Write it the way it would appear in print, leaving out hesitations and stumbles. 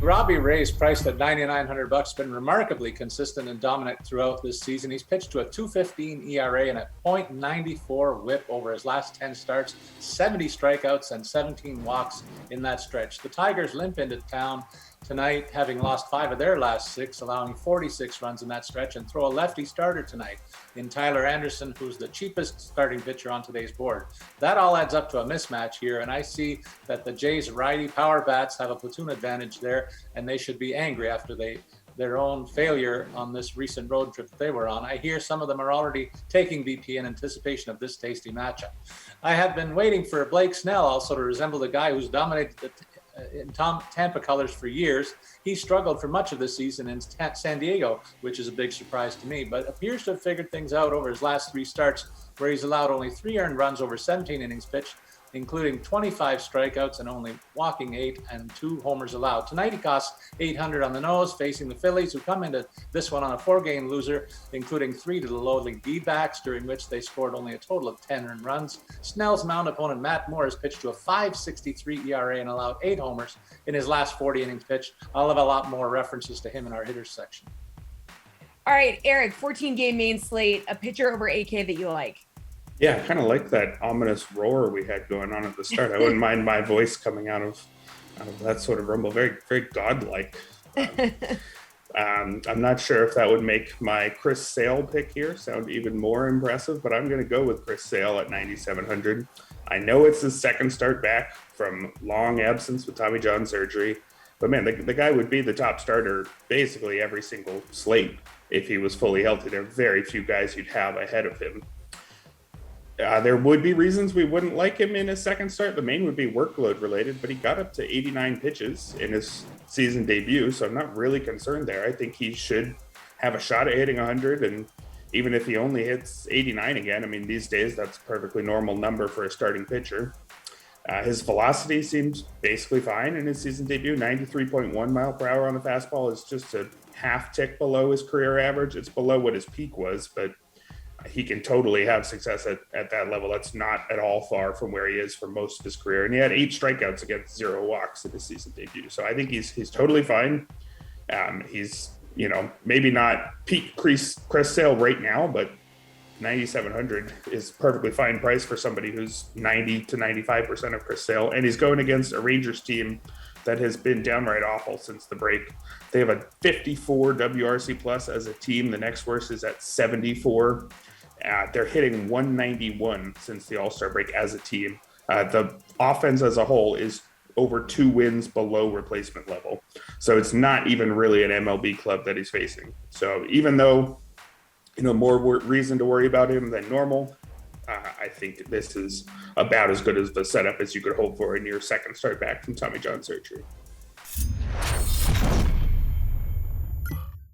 Robbie Ray is priced at $9,900, been remarkably consistent and dominant throughout this season. He's pitched to a 2.15 ERA and a .94 whip over his last 10 starts, 70 strikeouts and 17 walks in that stretch. The Tigers limp into town tonight, having lost 5 of their last 6, allowing 46 runs in that stretch, and throw a lefty starter tonight in Tyler Anderson, who's the cheapest starting pitcher on today's board. That all adds up to a mismatch here, and I see that the Jays' righty power bats have a platoon advantage there, and they should be angry after their own failure on this recent road trip that they were on. I hear some of them are already taking BP in anticipation of this tasty matchup. I have been waiting for Blake Snell also to resemble the guy who's dominated in Tampa colors for years. He struggled for much of the season in San Diego, which is a big surprise to me, but appears to have figured things out over his last 3 starts, where he's allowed only 3 earned runs over 17 innings pitched, including 25 strikeouts and only walking 8 and 2 homers allowed. Tonight he costs $800 on the nose, facing the Phillies, who come into this one on a 4-game loser, including 3 to the lowly D-backs, during which they scored only a total of 10 earned runs. Snell's mound opponent Matt Moore has pitched to a 5.63 ERA and allowed 8 homers in his last 40 innings pitched. I'll have a lot more references to him in our hitters section. All right, Erik, 14-game main slate, a pitcher over AK that you like. Yeah, I kind of like that ominous roar we had going on at the start. I wouldn't mind my voice coming out of that sort of rumble. Very, very godlike. I'm not sure if that would make my Chris Sale pick here sound even more impressive, but I'm going to go with Chris Sale at 9,700. I know it's his second start back from long absence with Tommy John surgery, but man, the guy would be the top starter basically every single slate if he was fully healthy. There are very few guys you'd have ahead of him. There would be reasons we wouldn't like him in his second start. The main would be workload related, but he got up to 89 pitches in his season debut, so I'm not really concerned there. I think he should have a shot at hitting 100, and even if he only hits 89 again, I mean, these days that's a perfectly normal number for a starting pitcher. His velocity seems basically fine in his season debut. 93.1 mile per hour on the fastball is just a half tick below his career average. It's below what his peak was, but he can totally have success at that level. That's not at all far from where he is for most of his career. And he had 8 strikeouts against 0 walks in his season debut. So I think he's totally fine. He's, maybe not peak Chris Sale right now, but 9,700 is perfectly fine price for somebody who's 90 to 95% of Chris Sale. And he's going against a Rangers team that has been downright awful since the break. They have a 54 WRC plus as a team. The next worst is at 74. They're hitting 191 since the All-Star break as a team. The offense as a whole is over 2 wins below replacement level. So it's not even really an MLB club that he's facing. So even though, more reason to worry about him than normal, I think this is about as good as the setup as you could hope for in your second start back from Tommy John surgery.